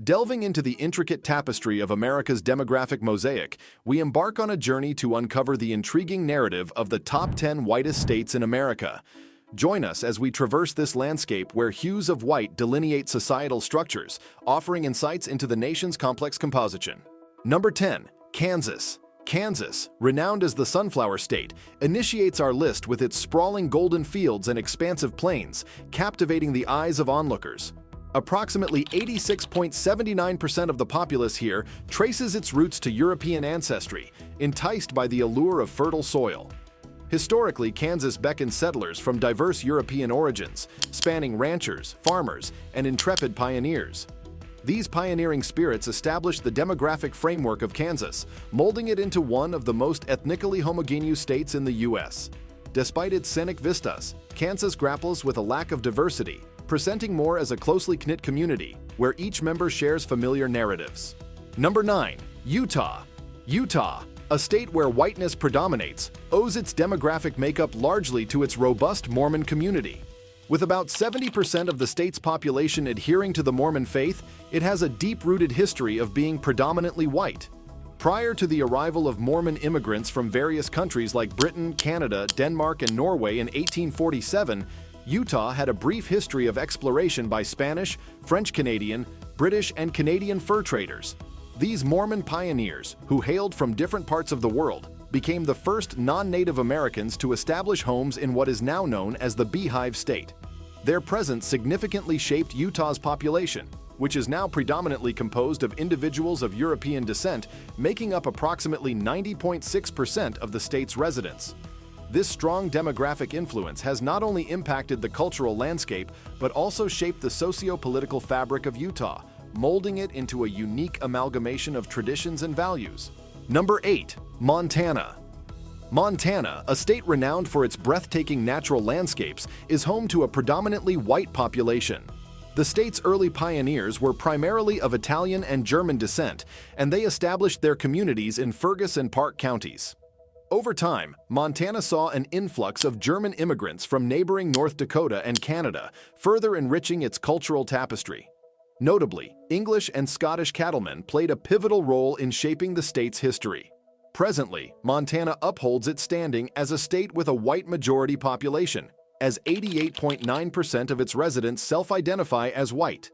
Delving into the intricate tapestry of America's demographic mosaic, we embark on a journey to uncover the intriguing narrative of the top 10 whitest states in America. Join us as we traverse this landscape where hues of white delineate societal structures, offering insights into the nation's complex composition. Number 10. Kansas. Kansas, renowned as the Sunflower State, initiates our list with its sprawling golden fields and expansive plains, captivating the eyes of onlookers. Approximately 86.79% of the populace here traces its roots to European ancestry, enticed by the allure of fertile soil. Historically, Kansas beckoned settlers from diverse European origins, spanning ranchers, farmers, and intrepid pioneers. These pioneering spirits established the demographic framework of Kansas, molding it into one of the most ethnically homogeneous states in the U.S. Despite its scenic vistas, Kansas grapples with a lack of diversity, presenting more as a closely knit community, where each member shares familiar narratives. Number 9. Utah. Utah, a state where whiteness predominates, owes its demographic makeup largely to its robust Mormon community. With about 70% of the state's population adhering to the Mormon faith, it has a deep-rooted history of being predominantly white. Prior to the arrival of Mormon immigrants from various countries like Britain, Canada, Denmark, and Norway in 1847, Utah had a brief history of exploration by Spanish, French-Canadian, British, and Canadian fur traders. These Mormon pioneers, who hailed from different parts of the world, became the first non-Native Americans to establish homes in what is now known as the Beehive State. Their presence significantly shaped Utah's population, which is now predominantly composed of individuals of European descent, making up approximately 90.6% of the state's residents. This strong demographic influence has not only impacted the cultural landscape, but also shaped the socio-political fabric of Utah, molding it into a unique amalgamation of traditions and values. Number 8. Montana. Montana, a state renowned for its breathtaking natural landscapes, is home to a predominantly white population. The state's early pioneers were primarily of Italian and German descent, and they established their communities in Fergus and Park counties. Over time, Montana saw an influx of German immigrants from neighboring North Dakota and Canada, further enriching its cultural tapestry. Notably, English and Scottish cattlemen played a pivotal role in shaping the state's history. Presently, Montana upholds its standing as a state with a white majority population, as 88.9% of its residents self-identify as white.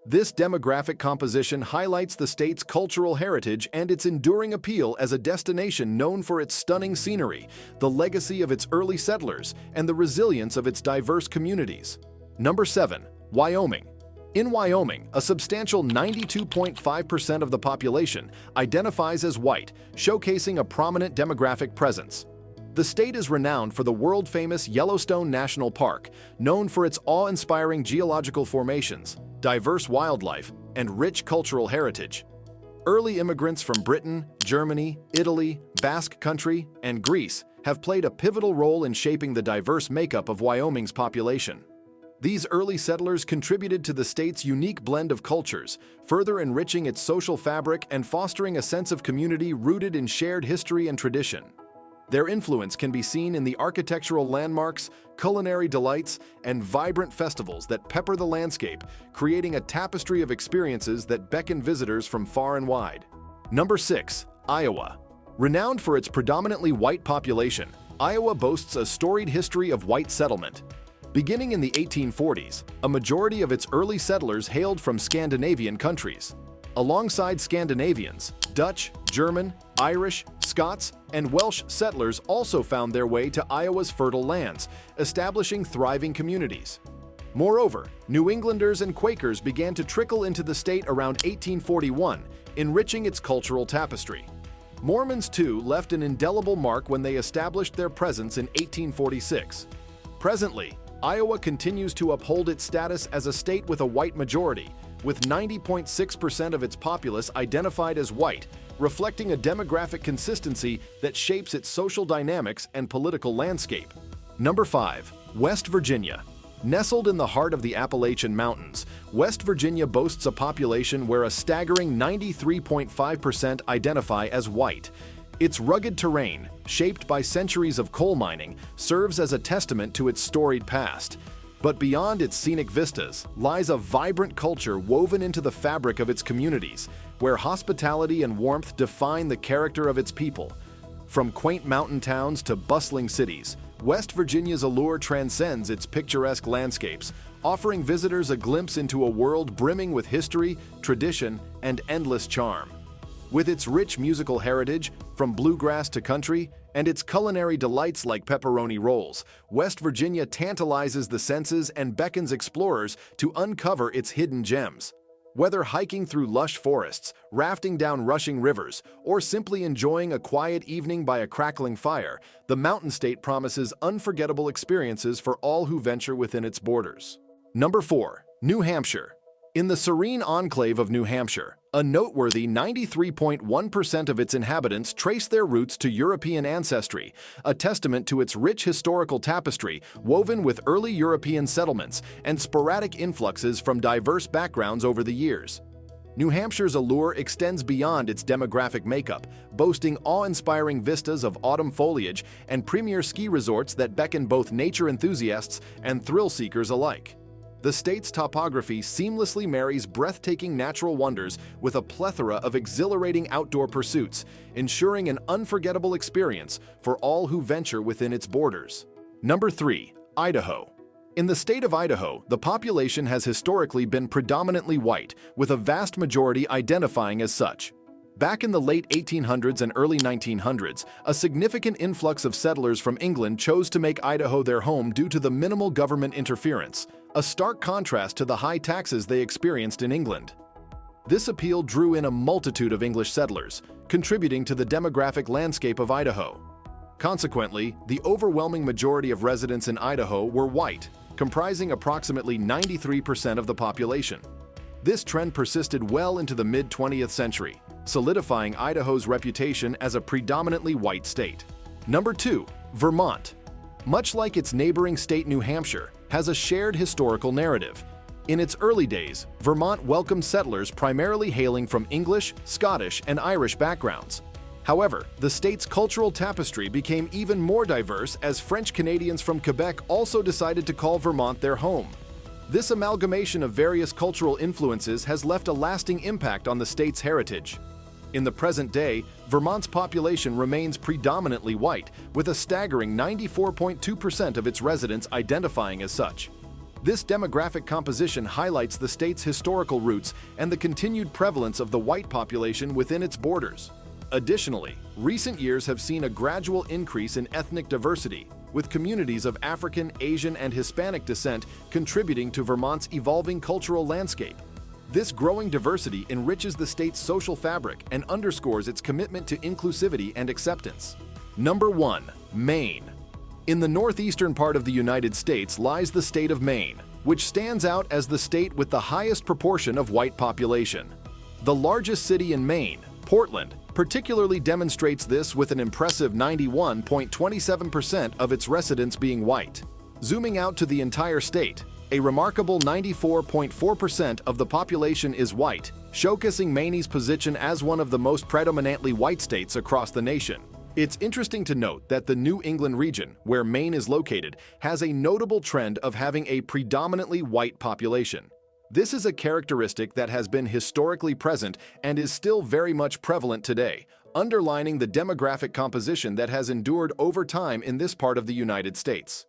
This demographic composition highlights the state's cultural heritage and its enduring appeal as a destination known for its stunning scenery, the legacy of its early settlers, and the resilience of its diverse communities. Number 7. Wyoming. In Wyoming, a substantial 92.5% of the population identifies as white, showcasing a prominent demographic presence. The state is renowned for the world-famous Yellowstone National Park, known for its awe-inspiring geological formations, diverse wildlife, and rich cultural heritage. Early immigrants from Britain, Germany, Italy, Basque Country, and Greece have played a pivotal role in shaping the diverse makeup of Wyoming's population. These early settlers contributed to the state's unique blend of cultures, further enriching its social fabric and fostering a sense of community rooted in shared history and tradition. Their influence can be seen in the architectural landmarks, culinary delights, and vibrant festivals that pepper the landscape, creating a tapestry of experiences that beckon visitors from far and wide. Number 6. Iowa. Renowned for its predominantly white population, Iowa boasts a storied history of white settlement. Beginning in the 1840s, a majority of its early settlers hailed from Scandinavian countries. Alongside Scandinavians, Dutch, German, Irish, Scots, and Welsh settlers also found their way to Iowa's fertile lands, establishing thriving communities. Moreover, New Englanders and Quakers began to trickle into the state around 1841, enriching its cultural tapestry. Mormons, too, left an indelible mark when they established their presence in 1846. Presently, Iowa continues to uphold its status as a state with a white majority, with 90.6% of its populace identified as white, reflecting a demographic consistency that shapes its social dynamics and political landscape. Number 5. West Virginia. Nestled in the heart of the Appalachian Mountains, West Virginia boasts a population where a staggering 93.5% identify as white. Its rugged terrain, shaped by centuries of coal mining, serves as a testament to its storied past. But beyond its scenic vistas lies a vibrant culture woven into the fabric of its communities, where hospitality and warmth define the character of its people. From quaint mountain towns to bustling cities, West Virginia's allure transcends its picturesque landscapes, offering visitors a glimpse into a world brimming with history, tradition, and endless charm. With its rich musical heritage, from bluegrass to country, and its culinary delights like pepperoni rolls, West Virginia tantalizes the senses and beckons explorers to uncover its hidden gems. Whether hiking through lush forests, rafting down rushing rivers, or simply enjoying a quiet evening by a crackling fire, the mountain state promises unforgettable experiences for all who venture within its borders. Number 4. New Hampshire. In the serene enclave of New Hampshire, a noteworthy 93.1% of its inhabitants trace their roots to European ancestry, a testament to its rich historical tapestry woven with early European settlements and sporadic influxes from diverse backgrounds over the years. New Hampshire's allure extends beyond its demographic makeup, boasting awe-inspiring vistas of autumn foliage and premier ski resorts that beckon both nature enthusiasts and thrill-seekers alike. The state's topography seamlessly marries breathtaking natural wonders with a plethora of exhilarating outdoor pursuits, ensuring an unforgettable experience for all who venture within its borders. Number 3. Idaho. In the state of Idaho, the population has historically been predominantly white, with a vast majority identifying as such. Back in the late 1800s and early 1900s, a significant influx of settlers from England chose to make Idaho their home due to the minimal government interference, a stark contrast to the high taxes they experienced in England. This appeal drew in a multitude of English settlers, contributing to the demographic landscape of Idaho. Consequently, the overwhelming majority of residents in Idaho were white, comprising approximately 93% of the population. This trend persisted well into the mid-20th century, solidifying Idaho's reputation as a predominantly white state. Number 2. Vermont. Much like its neighboring state New Hampshire, has a shared historical narrative. In its early days, Vermont welcomed settlers primarily hailing from English, Scottish, and Irish backgrounds. However, the state's cultural tapestry became even more diverse as French Canadians from Quebec also decided to call Vermont their home. This amalgamation of various cultural influences has left a lasting impact on the state's heritage. In the present day, Vermont's population remains predominantly white, with a staggering 94.2% of its residents identifying as such. This demographic composition highlights the state's historical roots and the continued prevalence of the white population within its borders. Additionally, recent years have seen a gradual increase in ethnic diversity, with communities of African, Asian, and Hispanic descent contributing to Vermont's evolving cultural landscape. This growing diversity enriches the state's social fabric and underscores its commitment to inclusivity and acceptance. Number 1. Maine. In the northeastern part of the United States lies the state of Maine, which stands out as the state with the highest proportion of white population. The largest city in Maine, Portland, particularly demonstrates this with an impressive 91.27% of its residents being white. Zooming out to the entire state, a remarkable 94.4% of the population is white, showcasing Maine's position as one of the most predominantly white states across the nation. It's interesting to note that the New England region, where Maine is located, has a notable trend of having a predominantly white population. This is a characteristic that has been historically present and is still very much prevalent today, underlining the demographic composition that has endured over time in this part of the United States.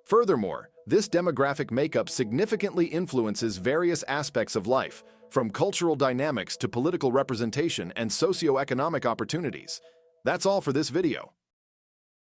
Furthermore, this demographic makeup significantly influences various aspects of life, from cultural dynamics to political representation and socioeconomic opportunities. That's all for this video.